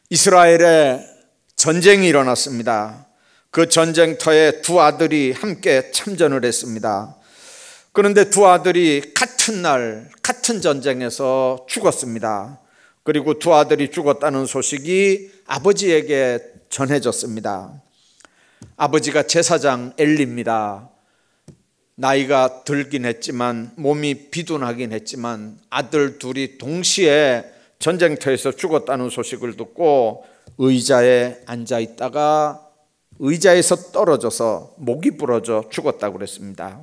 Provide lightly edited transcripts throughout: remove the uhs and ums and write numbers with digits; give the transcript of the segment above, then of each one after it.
이스라엘에 전쟁이 일어났습니다. 그 전쟁터에 두 아들이 함께 참전을 했습니다. 그런데 두 아들이 같은 날 같은 전쟁에서 죽었습니다. 그리고 두 아들이 죽었다는 소식이 아버지에게 전해졌습니다. 아버지가 제사장 엘리입니다. 나이가 들긴 했지만 몸이 비둔하긴 했지만 아들 둘이 동시에 전쟁터에서 죽었다는 소식을 듣고 의자에 앉아 있다가 의자에서 떨어져서 목이 부러져 죽었다고 그랬습니다.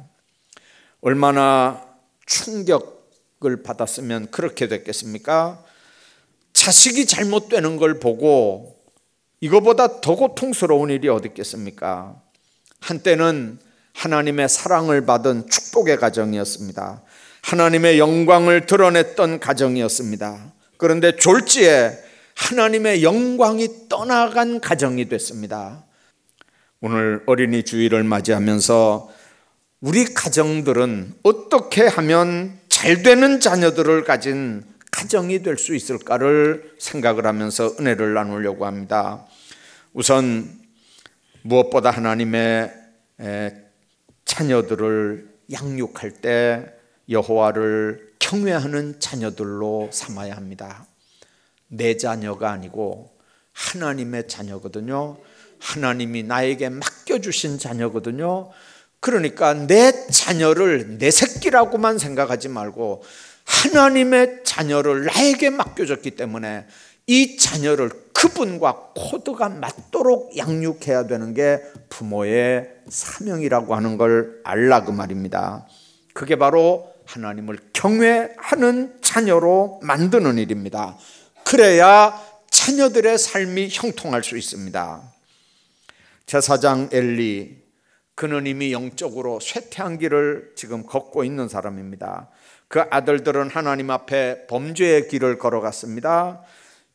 얼마나 충격을 받았으면 그렇게 됐겠습니까? 자식이 잘못되는 걸 보고 이거보다 더 고통스러운 일이 어디 있겠습니까? 한때는 하나님의 사랑을 받은 축복의 가정이었습니다. 하나님의 영광을 드러냈던 가정이었습니다. 그런데 졸지에 하나님의 영광이 떠나간 가정이 됐습니다. 오늘 어린이 주일을 맞이하면서 우리 가정들은 어떻게 하면 잘 되는 자녀들을 가진 가정이 될 수 있을까를 생각을 하면서 은혜를 나누려고 합니다. 우선 무엇보다 하나님의 자녀들을 양육할 때 여호와를 경외하는 자녀들로 삼아야 합니다. 내 자녀가 아니고 하나님의 자녀거든요. 하나님이 나에게 맡겨주신 자녀거든요. 그러니까 내 자녀를 내 새끼라고만 생각하지 말고 하나님의 자녀를 나에게 맡겨줬기 때문에 이 자녀를 그분과 코드가 맞도록 양육해야 되는 게 부모의 사명이라고 하는 걸 알라 그 말입니다. 그게 바로 하나님을 경외하는 자녀로 만드는 일입니다. 그래야 자녀들의 삶이 형통할 수 있습니다. 제사장 엘리, 그는 이미 영적으로 쇠퇴한 길을 지금 걷고 있는 사람입니다. 그 아들들은 하나님 앞에 범죄의 길을 걸어갔습니다.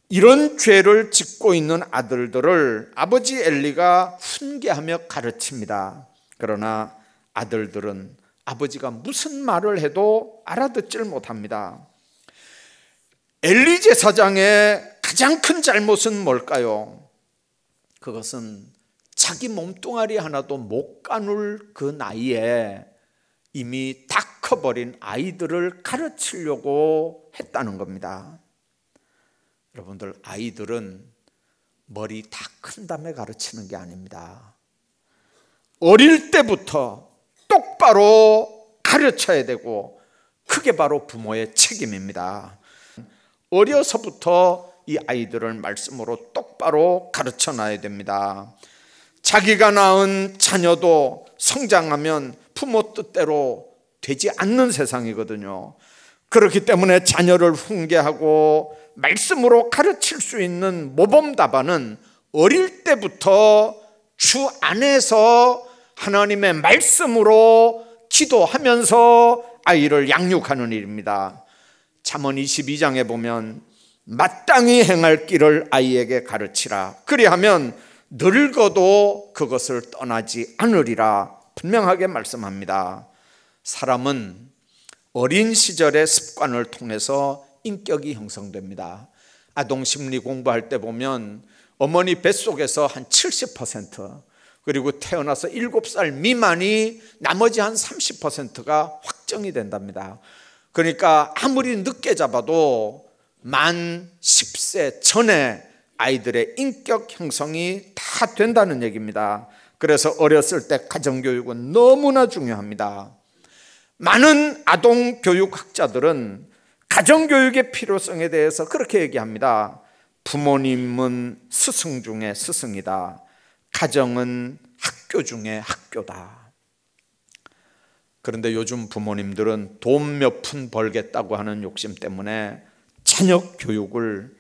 이런 죄를 짓고 있는 아들들을 아버지 엘리가 훈계하며 가르칩니다. 그러나 아들들은 아버지가 무슨 말을 해도 알아듣질 못합니다. 엘리 제사장의 가장 큰 잘못은 뭘까요? 그것은 자기 몸뚱아리 하나도 못 가눌 그 나이에 이미 다 커버린 아이들을 가르치려고 했다는 겁니다. 여러분들, 아이들은 머리 다 큰 다음에 가르치는 게 아닙니다. 어릴 때부터 똑바로 가르쳐야 되고 그게 바로 부모의 책임입니다. 어려서부터 이 아이들을 말씀으로 똑바로 가르쳐 놔야 됩니다. 자기가 낳은 자녀도 성장하면 부모 뜻대로 되지 않는 세상이거든요. 그렇기 때문에 자녀를 훈계하고 말씀으로 가르칠 수 있는 모범 답안은 어릴 때부터 주 안에서 하나님의 말씀으로 기도하면서 아이를 양육하는 일입니다. 잠언 22장에 보면 마땅히 행할 길을 아이에게 가르치라. 그리하면 늙어도 그것을 떠나지 않으리라 분명하게 말씀합니다. 사람은 어린 시절의 습관을 통해서 인격이 형성됩니다. 아동 심리 공부할 때 보면 어머니 뱃속에서 한 70%, 그리고 태어나서 7살 미만이 나머지 한 30%가 확정이 된답니다. 그러니까 아무리 늦게 잡아도 만 10세 전에 아이들의 인격 형성이 다 된다는 얘기입니다. 그래서 어렸을 때 가정교육은 너무나 중요합니다. 많은 아동교육학자들은 가정교육의 필요성에 대해서 그렇게 얘기합니다. 부모님은 스승 중에 스승이다. 가정은 학교 중에 학교다. 그런데 요즘 부모님들은 돈 몇 푼 벌겠다고 하는 욕심 때문에 자녀 교육을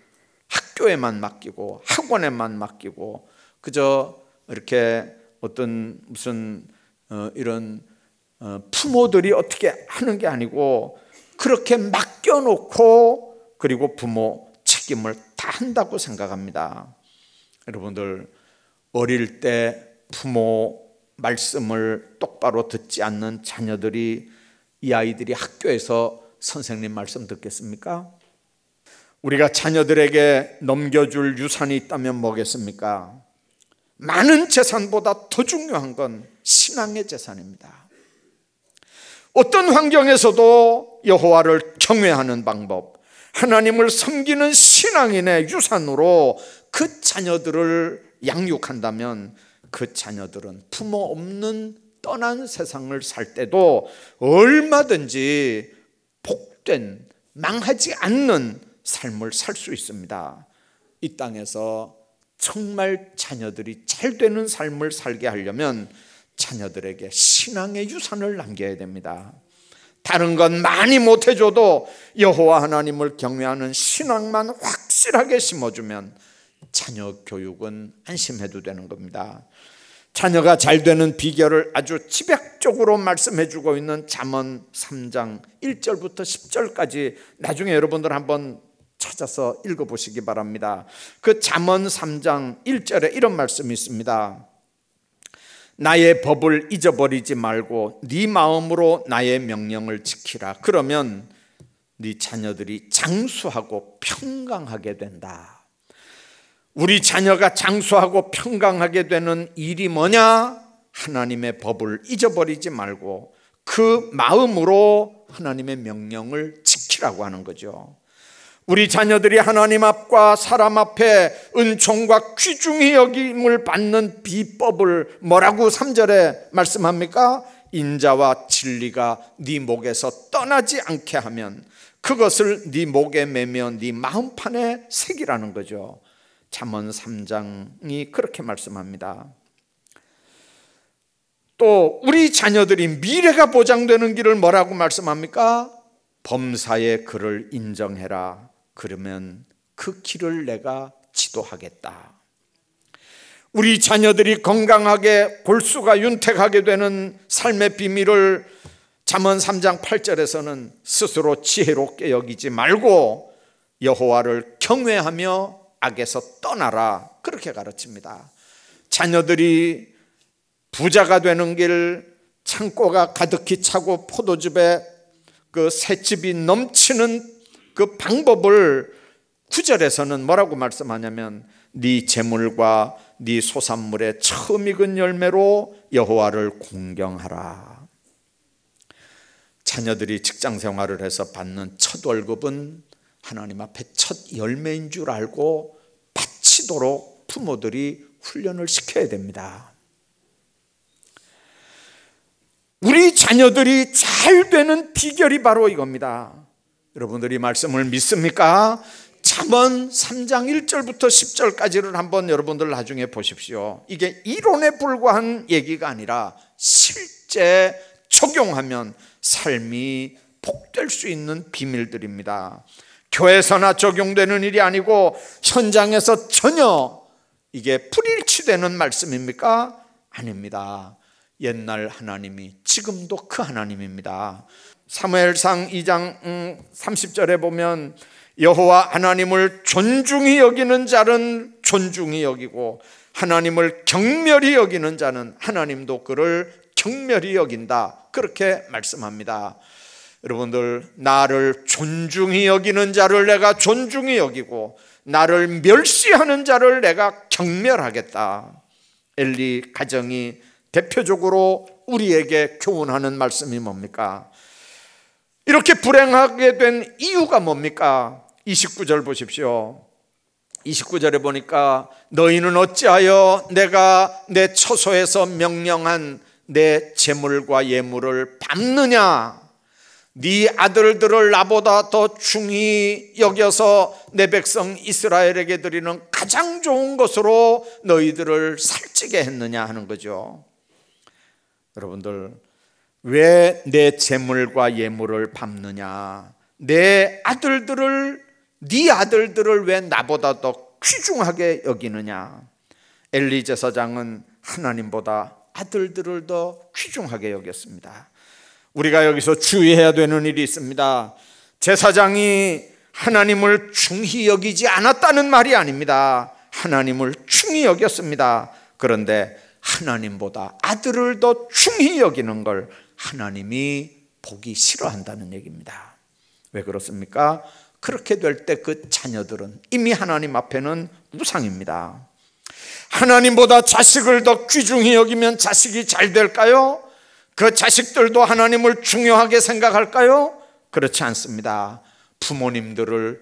학교에만 맡기고 학원에만 맡기고 그저 이렇게 어떤 무슨 이런 부모들이 어떻게 하는 게 아니고 그렇게 맡겨놓고 그리고 부모 책임을 다 한다고 생각합니다. 여러분들, 어릴 때 부모 말씀을 똑바로 듣지 않는 자녀들이, 이 아이들이 학교에서 선생님 말씀 듣겠습니까? 우리가 자녀들에게 넘겨줄 유산이 있다면 뭐겠습니까? 많은 재산보다 더 중요한 건 신앙의 재산입니다. 어떤 환경에서도 여호와를 경외하는 방법, 하나님을 섬기는 신앙인의 유산으로 그 자녀들을 양육한다면 그 자녀들은 부모 없는 떠난 세상을 살 때도 얼마든지 복된, 망하지 않는 삶을 살 수 있습니다. 이 땅에서 정말 자녀들이 잘 되는 삶을 살게 하려면 자녀들에게 신앙의 유산을 남겨야 됩니다. 다른 건 많이 못해줘도 여호와 하나님을 경외하는 신앙만 확실하게 심어주면 자녀 교육은 안심해도 되는 겁니다. 자녀가 잘 되는 비결을 아주 집약적으로 말씀해주고 있는 잠언 3장 1절부터 10절까지 나중에 여러분들 한번 찾아서 읽어보시기 바랍니다. 그 잠언 3장 1절에 이런 말씀이 있습니다. 나의 법을 잊어버리지 말고 네 마음으로 나의 명령을 지키라. 그러면 네 자녀들이 장수하고 평강하게 된다. 우리 자녀가 장수하고 평강하게 되는 일이 뭐냐? 하나님의 법을 잊어버리지 말고 그 마음으로 하나님의 명령을 지키라고 하는 거죠. 우리 자녀들이 하나님 앞과 사람 앞에 은총과 귀중히 여김을 받는 비법을 뭐라고 3절에 말씀합니까? 인자와 진리가 네 목에서 떠나지 않게 하면 그것을 네 목에 매며 네 마음판에 새기라는 거죠. 잠언 3장이 그렇게 말씀합니다. 또 우리 자녀들이 미래가 보장되는 길을 뭐라고 말씀합니까? 범사의 그를 인정해라. 그러면 그 길을 내가 지도하겠다. 우리 자녀들이 건강하게 골수가 윤택하게 되는 삶의 비밀을 잠언 3장 8절에서는 스스로 지혜롭게 여기지 말고 여호와를 경외하며 악에서 떠나라, 그렇게 가르칩니다. 자녀들이 부자가 되는 길, 창고가 가득히 차고 포도즙에 그 새즙이 넘치는 그 방법을 9절에서는 뭐라고 말씀하냐면 네 재물과 네 소산물의 처음 익은 열매로 여호와를 공경하라. 자녀들이 직장 생활을 해서 받는 첫 월급은 하나님 앞에 첫 열매인 줄 알고 바치도록 부모들이 훈련을 시켜야 됩니다. 우리 자녀들이 잘 되는 비결이 바로 이겁니다. 여러분들이 말씀을 믿습니까? 잠언 3장 1절부터 10절까지를 한번 여러분들 나중에 보십시오. 이게 이론에 불과한 얘기가 아니라 실제 적용하면 삶이 복될 수 있는 비밀들입니다. 교회에서나 적용되는 일이 아니고 현장에서 전혀 이게 불일치되는 말씀입니까? 아닙니다. 옛날 하나님이 지금도 그 하나님입니다. 사무엘상 2장 30절에 보면 여호와 하나님을 존중히 여기는 자는 존중히 여기고 하나님을 경멸히 여기는 자는 하나님도 그를 경멸히 여긴다, 그렇게 말씀합니다. 여러분들, 나를 존중히 여기는 자를 내가 존중히 여기고 나를 멸시하는 자를 내가 경멸하겠다. 엘리 가정이 대표적으로 우리에게 교훈하는 말씀이 뭡니까? 이렇게 불행하게 된 이유가 뭡니까? 29절 보십시오. 29절에 보니까 너희는 어찌하여 내가 내 처소에서 명령한 내 재물과 예물을 밟느냐? 네 아들들을 나보다 더 중히 여겨서 내 백성 이스라엘에게 드리는 가장 좋은 것으로 너희들을 살찌게 했느냐 하는 거죠. 여러분들, 왜 내 재물과 예물을 밟느냐? 내 아들들을, 네 아들들을 왜 나보다 더 귀중하게 여기느냐? 엘리 제사장은 하나님보다 아들들을 더 귀중하게 여겼습니다. 우리가 여기서 주의해야 되는 일이 있습니다. 제사장이 하나님을 중히 여기지 않았다는 말이 아닙니다. 하나님을 중히 여겼습니다. 그런데 하나님보다 아들을 더 중히 여기는 걸 하나님이 보기 싫어한다는 얘기입니다. 왜 그렇습니까? 그렇게 될 때 그 자녀들은 이미 하나님 앞에는 우상입니다. 하나님보다 자식을 더 귀중히 여기면 자식이 잘 될까요? 그 자식들도 하나님을 중요하게 생각할까요? 그렇지 않습니다. 부모님들을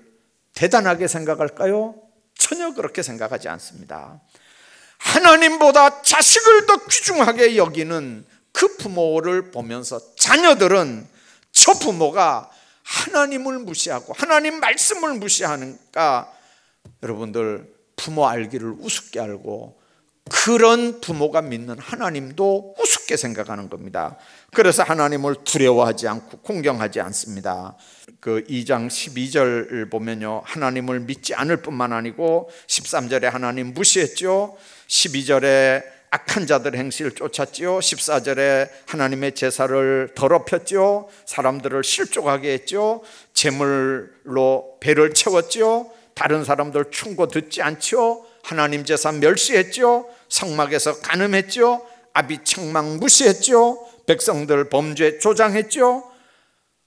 대단하게 생각할까요? 전혀 그렇게 생각하지 않습니다. 하나님보다 자식을 더 귀중하게 여기는 그 부모를 보면서 자녀들은 저 부모가 하나님을 무시하고 하나님 말씀을 무시하니까 여러분들 부모 알기를 우습게 알고 그런 부모가 믿는 하나님도 우습게 생각하는 겁니다. 그래서 하나님을 두려워하지 않고 공경하지 않습니다. 그 2장 12절 보면요, 하나님을 믿지 않을 뿐만 아니고 13절에 하나님 무시했죠. 12절에 악한 자들의 행실을 쫓았지요. 14절에 하나님의 제사를 더럽혔죠. 사람들을 실족하게 했죠. 재물로 배를 채웠죠. 다른 사람들 충고 듣지 않죠. 하나님 제사 멸시했죠. 성막에서 간음했죠. 아비 책망 무시했죠. 백성들 범죄 조장했죠.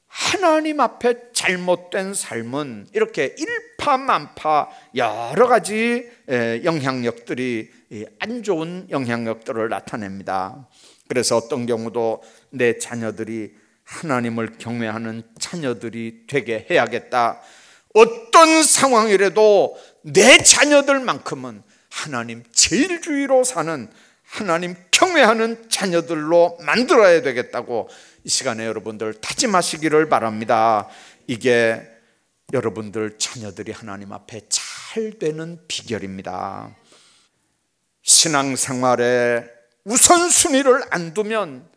하나님 앞에 잘못된 삶은 이렇게 일파만파 여러 가지 영향력들이 안 좋은 영향력들을 나타냅니다. 그래서 어떤 경우도 내 자녀들이 하나님을 경외하는 자녀들이 되게 해야겠다. 어떤 상황이라도 내 자녀들만큼은 하나님 제일주의로 사는 하나님 경외하는 자녀들로 만들어야 되겠다고 이 시간에 여러분들 다짐하시기를 바랍니다. 이게 여러분들 자녀들이 하나님 앞에 잘 되는 비결입니다. 신앙생활에 우선순위를 안 두면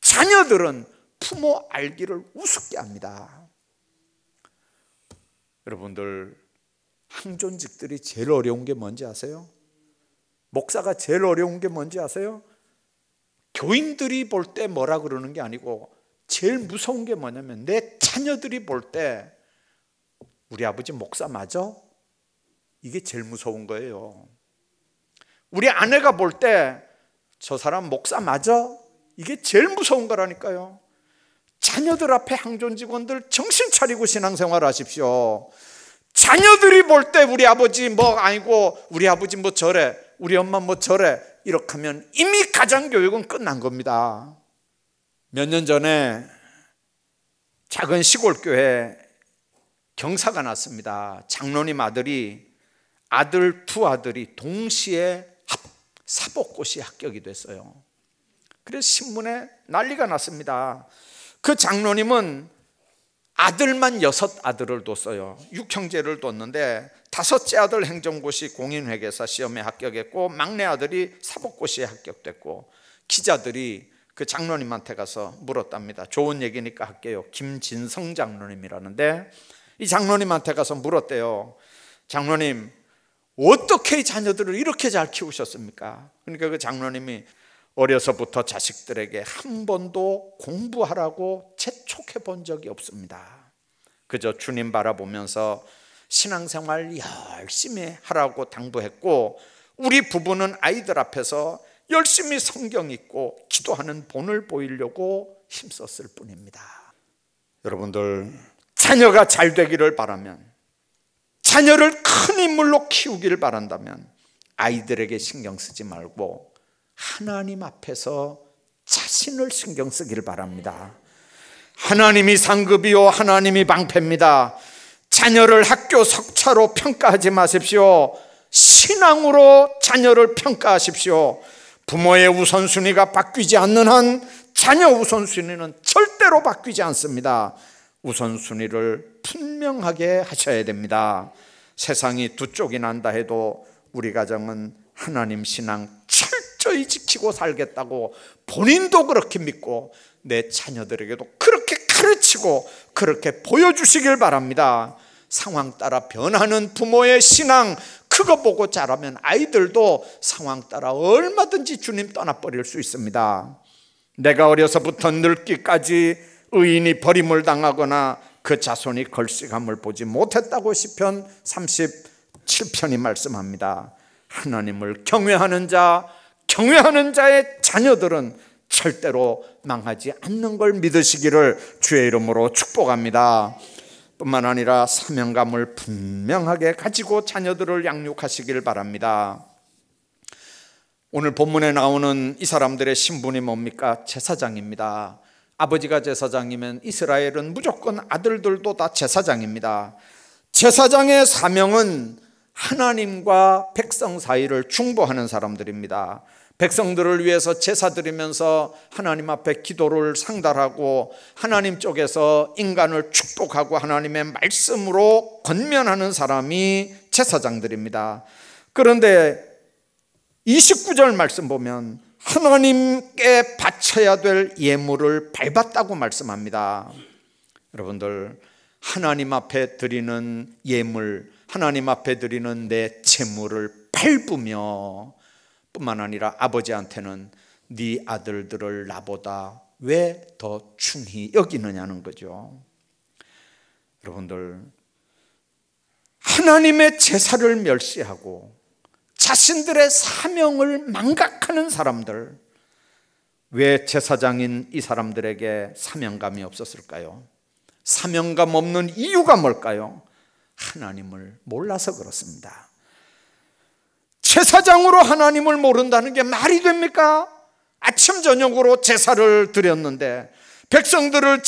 자녀들은 부모 알기를 우습게 합니다. 여러분들 항존직들이 제일 어려운 게 뭔지 아세요? 목사가 제일 어려운 게 뭔지 아세요? 교인들이 볼 때 뭐라 그러는 게 아니고 제일 무서운 게 뭐냐면 내 자녀들이 볼 때 우리 아버지 목사 맞아? 이게 제일 무서운 거예요. 우리 아내가 볼 때 저 사람 목사 맞아? 이게 제일 무서운 거라니까요. 자녀들 앞에 항존 직원들 정신 차리고 신앙생활 하십시오. 자녀들이 볼 때 우리 아버지 뭐 아니고 우리 아버지 뭐 저래 우리 엄마 뭐 저래 이렇게 하면 이미 가정교육은 끝난 겁니다. 몇 년 전에 작은 시골교회 경사가 났습니다. 장로님 아들 두 아들이 동시에 사복고시 합격이 됐어요. 그래서 신문에 난리가 났습니다. 그 장로님은 아들만 6아들을 뒀어요. 6형제를 뒀는데 5째 아들 행정고시 공인회계사 시험에 합격했고 막내 아들이 사법고시에 합격됐고 기자들이 그 장로님한테 가서 물었답니다. 좋은 얘기니까 할게요. 김진성 장로님이라는데 이 장로님한테 가서 물었대요. 장로님 어떻게 이 자녀들을 이렇게 잘 키우셨습니까? 그러니까 그 장로님이 어려서부터 자식들에게 한 번도 공부하라고 재촉해 본 적이 없습니다. 그저 주님 바라보면서 신앙생활 열심히 하라고 당부했고 우리 부부는 아이들 앞에서 열심히 성경 읽고 기도하는 본을 보이려고 힘썼을 뿐입니다. 여러분들 자녀가 잘 되기를 바라면 자녀를 큰 인물로 키우기를 바란다면 아이들에게 신경 쓰지 말고 하나님 앞에서 자신을 신경 쓰기를 바랍니다. 하나님이 상급이요 하나님이 방패입니다. 자녀를 학교 석차로 평가하지 마십시오. 신앙으로 자녀를 평가하십시오. 부모의 우선순위가 바뀌지 않는 한 자녀 우선순위는 절대로 바뀌지 않습니다. 우선순위를 분명하게 하셔야 됩니다. 세상이 두 쪽이 난다 해도 우리 가정은 하나님 신앙 철저히 지키고 살겠다고 본인도 그렇게 믿고 내 자녀들에게도 그렇게 가르치고 그렇게 보여주시길 바랍니다. 상황 따라 변하는 부모의 신앙 그거 보고 자라면 아이들도 상황 따라 얼마든지 주님 떠나버릴 수 있습니다. 내가 어려서부터 늙기까지 의인이 버림을 당하거나 그 자손이 걸식함을 보지 못했다고 시편 37편이 말씀합니다. 하나님을 경외하는 자의 자녀들은 절대로 망하지 않는 걸 믿으시기를 주의 이름으로 축복합니다. 뿐만 아니라 사명감을 분명하게 가지고 자녀들을 양육하시길 바랍니다. 오늘 본문에 나오는 이 사람들의 신분이 뭡니까? 제사장입니다. 아버지가 제사장이면 이스라엘은 무조건 아들들도 다 제사장입니다. 제사장의 사명은 하나님과 백성 사이를 중보하는 사람들입니다. 백성들을 위해서 제사 드리면서 하나님 앞에 기도를 상달하고 하나님 쪽에서 인간을 축복하고 하나님의 말씀으로 권면하는 사람이 제사장들입니다. 그런데 29절 말씀 보면 하나님께 바쳐야 될 예물을 밟았다고 말씀합니다. 여러분들, 하나님 앞에 드리는 예물, 하나님 앞에 드리는 내 재물을 밟으며 뿐만 아니라 아버지한테는 네 아들들을 나보다 왜 더 중히 여기느냐는 거죠. 여러분들, 하나님의 제사를 멸시하고 자신들의 사명을 망각하는 사람들, 왜 제사장인 이 사람들에게 사명감이 없었을까요? 사명감 없는 이유가 뭘까요? 하나님을 몰라서 그렇습니다. 제사장으로 하나님을 모른다는 게 말이 됩니까? 아침 저녁으로 제사를 드렸는데, 백성들을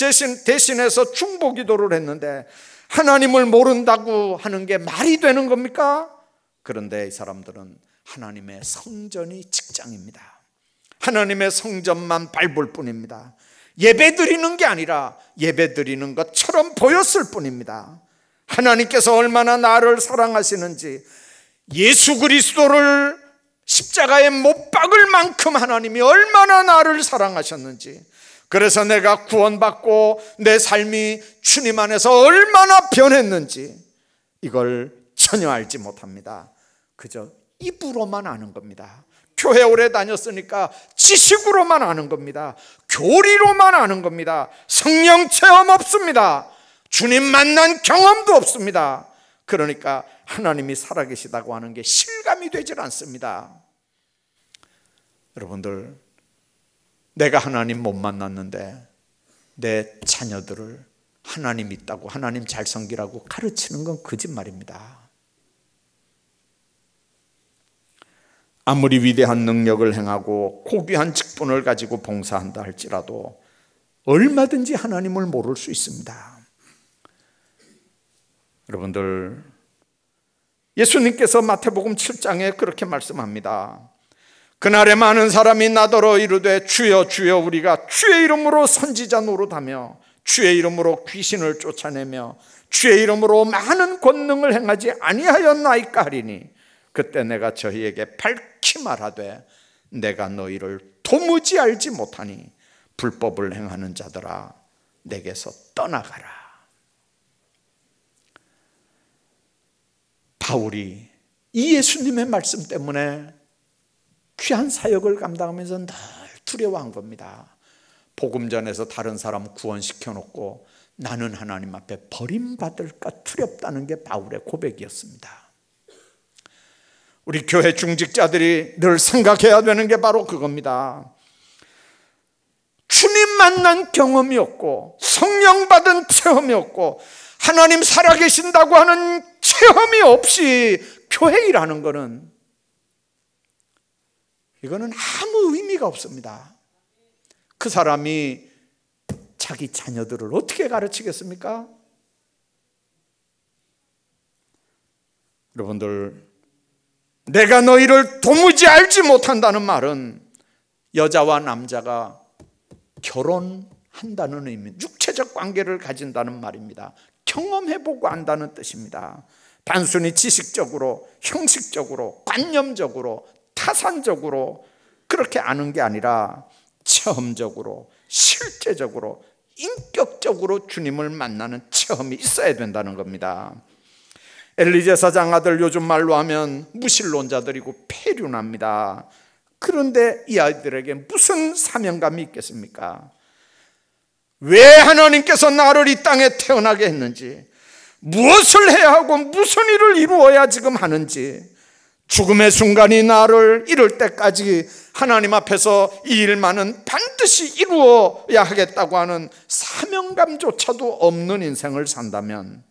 대신해서 중보기도를 했는데 하나님을 모른다고 하는 게 말이 되는 겁니까? 그런데 이 사람들은 하나님의 성전이 직장입니다. 하나님의 성전만 밟을 뿐입니다. 예배 드리는 게 아니라 예배 드리는 것처럼 보였을 뿐입니다. 하나님께서 얼마나 나를 사랑하시는지, 예수 그리스도를 십자가에 못 박을 만큼 하나님이 얼마나 나를 사랑하셨는지, 그래서 내가 구원받고 내 삶이 주님 안에서 얼마나 변했는지 이걸 전혀 알지 못합니다. 그저 입으로만 아는 겁니다. 교회 오래 다녔으니까 지식으로만 아는 겁니다. 교리로만 아는 겁니다. 성령 체험 없습니다. 주님 만난 경험도 없습니다. 그러니까 하나님이 살아계시다고 하는 게 실감이 되질 않습니다. 여러분들, 내가 하나님 못 만났는데 내 자녀들을 하나님 있다고, 하나님 잘 섬기라고 가르치는 건 거짓말입니다. 아무리 위대한 능력을 행하고 고귀한 직분을 가지고 봉사한다 할지라도 얼마든지 하나님을 모를 수 있습니다. 여러분들, 예수님께서 마태복음 7장에 그렇게 말씀합니다. 그날에 많은 사람이 나더러 이르되 주여 주여 우리가 주의 이름으로 선지자 노릇하며 주의 이름으로 귀신을 쫓아내며 주의 이름으로 많은 권능을 행하지 아니하였나이까 하리니 그때 내가 저희에게 밝히 말하되 내가 너희를 도무지 알지 못하니 불법을 행하는 자들아 내게서 떠나가라. 바울이 이 예수님의 말씀 때문에 귀한 사역을 감당하면서 늘 두려워한 겁니다. 복음 전에서 다른 사람 구원시켜 놓고 나는 하나님 앞에 버림받을까 두렵다는 게 바울의 고백이었습니다. 우리 교회 중직자들이 늘 생각해야 되는 게 바로 그겁니다. 주님 만난 경험이 없고 성령 받은 체험이 없고 하나님 살아계신다고 하는 체험이 없이 교회 일하는 거는, 이거는 아무 의미가 없습니다. 그 사람이 자기 자녀들을 어떻게 가르치겠습니까? 여러분들, 내가 너희를 도무지 알지 못한다는 말은 여자와 남자가 결혼한다는 의미, 육체적 관계를 가진다는 말입니다. 경험해보고 안다는 뜻입니다. 단순히 지식적으로, 형식적으로, 관념적으로, 타산적으로 그렇게 아는 게 아니라 체험적으로, 실제적으로, 인격적으로 주님을 만나는 체험이 있어야 된다는 겁니다. 엘리 제사장 아들, 요즘 말로 하면 무신론자들이고 폐륜합니다. 그런데 이 아이들에게 무슨 사명감이 있겠습니까? 왜 하나님께서 나를 이 땅에 태어나게 했는지, 무엇을 해야 하고 무슨 일을 이루어야 지금 하는지 죽음의 순간이 나를 이룰 때까지 하나님 앞에서 이 일만은 반드시 이루어야 하겠다고 하는 사명감조차도 없는 인생을 산다면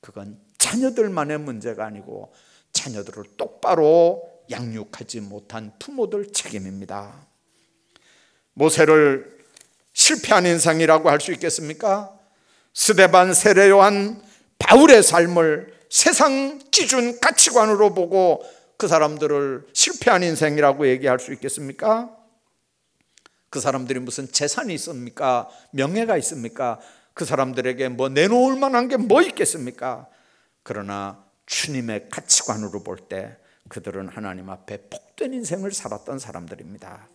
그건 자녀들만의 문제가 아니고 자녀들을 똑바로 양육하지 못한 부모들 책임입니다. 모세를 실패한 인생이라고 할 수 있겠습니까? 스데반, 세례 요한, 바울의 삶을 세상 기준 가치관으로 보고 그 사람들을 실패한 인생이라고 얘기할 수 있겠습니까? 그 사람들이 무슨 재산이 있습니까? 명예가 있습니까? 그 사람들에게 뭐 내놓을 만한 게 뭐 있겠습니까? 그러나 주님의 가치관으로 볼 때 그들은 하나님 앞에 복된 인생을 살았던 사람들입니다.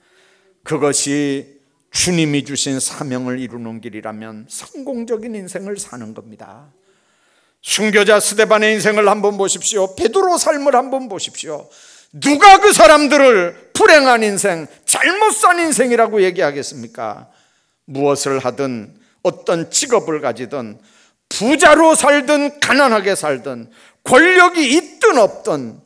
그것이 주님이 주신 사명을 이루는 길이라면 성공적인 인생을 사는 겁니다. 순교자 스데반의 인생을 한번 보십시오. 베드로 삶을 한번 보십시오. 누가 그 사람들을 불행한 인생, 잘못 산 인생이라고 얘기하겠습니까? 무엇을 하든 어떤 직업을 가지든 부자로 살든 가난하게 살든 권력이 있든 없든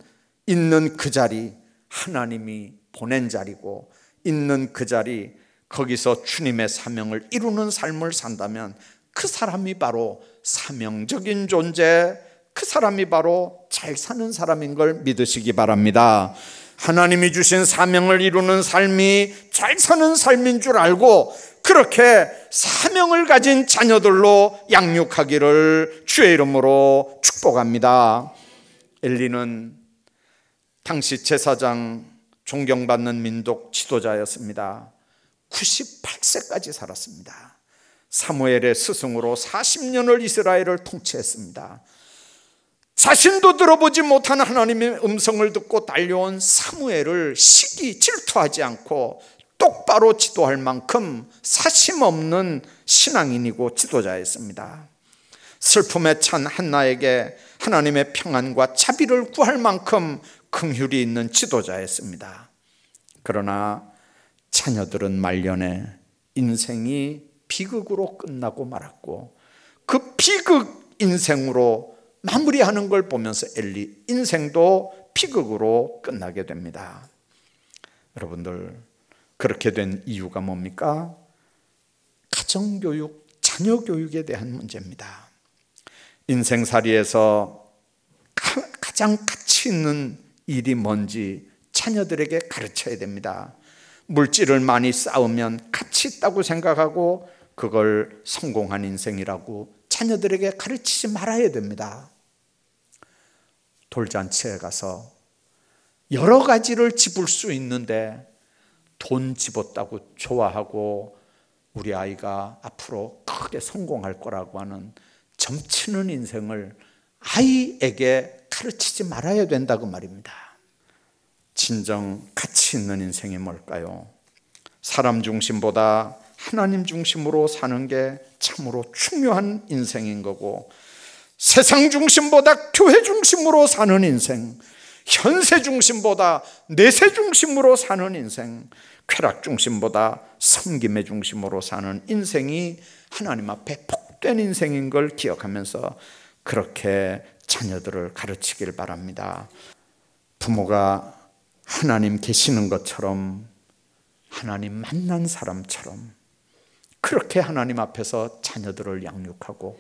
있는 그 자리 하나님이 보낸 자리고 있는 그 자리 거기서 주님의 사명을 이루는 삶을 산다면 그 사람이 바로 사명적인 존재, 그 사람이 바로 잘 사는 사람인 걸 믿으시기 바랍니다. 하나님이 주신 사명을 이루는 삶이 잘 사는 삶인 줄 알고 그렇게 사명을 가진 자녀들로 양육하기를 주의 이름으로 축복합니다. 엘리는 당시 제사장, 존경받는 민족 지도자였습니다. 98세까지 살았습니다. 사무엘의 스승으로 40년을 이스라엘을 통치했습니다. 자신도 들어보지 못한 하나님의 음성을 듣고 달려온 사무엘을 시기 질투하지 않고 똑바로 지도할 만큼 사심없는 신앙인이고 지도자였습니다. 슬픔에 찬 한나에게 하나님의 평안과 자비를 구할 만큼 긍휼이 있는 지도자였습니다. 그러나 자녀들은 말년에 인생이 비극으로 끝나고 말았고 그 비극 인생으로 마무리하는 걸 보면서 엘리 인생도 비극으로 끝나게 됩니다. 여러분들 그렇게 된 이유가 뭡니까? 가정교육, 자녀교육에 대한 문제입니다. 인생살이에서 가장 가치 있는 일이 뭔지 자녀들에게 가르쳐야 됩니다. 물질을 많이 쌓으면 가치 있다고 생각하고 그걸 성공한 인생이라고 자녀들에게 가르치지 말아야 됩니다. 돌잔치에 가서 여러 가지를 집을 수 있는데 돈 집었다고 좋아하고 우리 아이가 앞으로 크게 성공할 거라고 하는 점치는 인생을 아이에게 가르치지 말아야 된다고 말입니다. 진정 가치 있는 인생이 뭘까요? 사람 중심보다 하나님 중심으로 사는 게 참으로 중요한 인생인 거고 세상 중심보다 교회 중심으로 사는 인생, 현세 중심보다 내세 중심으로 사는 인생, 쾌락 중심보다 섬김의 중심으로 사는 인생이 하나님 앞에 복된 인생인 걸 기억하면서 그렇게 자녀들을 가르치길 바랍니다. 부모가 하나님 계시는 것처럼 하나님 만난 사람처럼 그렇게 하나님 앞에서 자녀들을 양육하고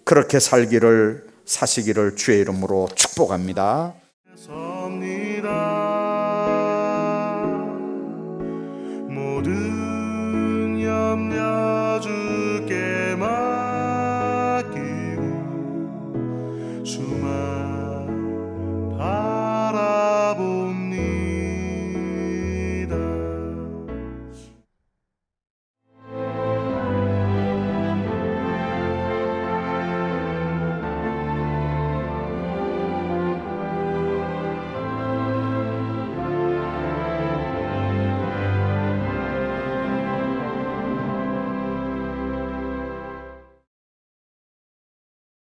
그렇게 사시기를 주의 이름으로 축복합니다. 모든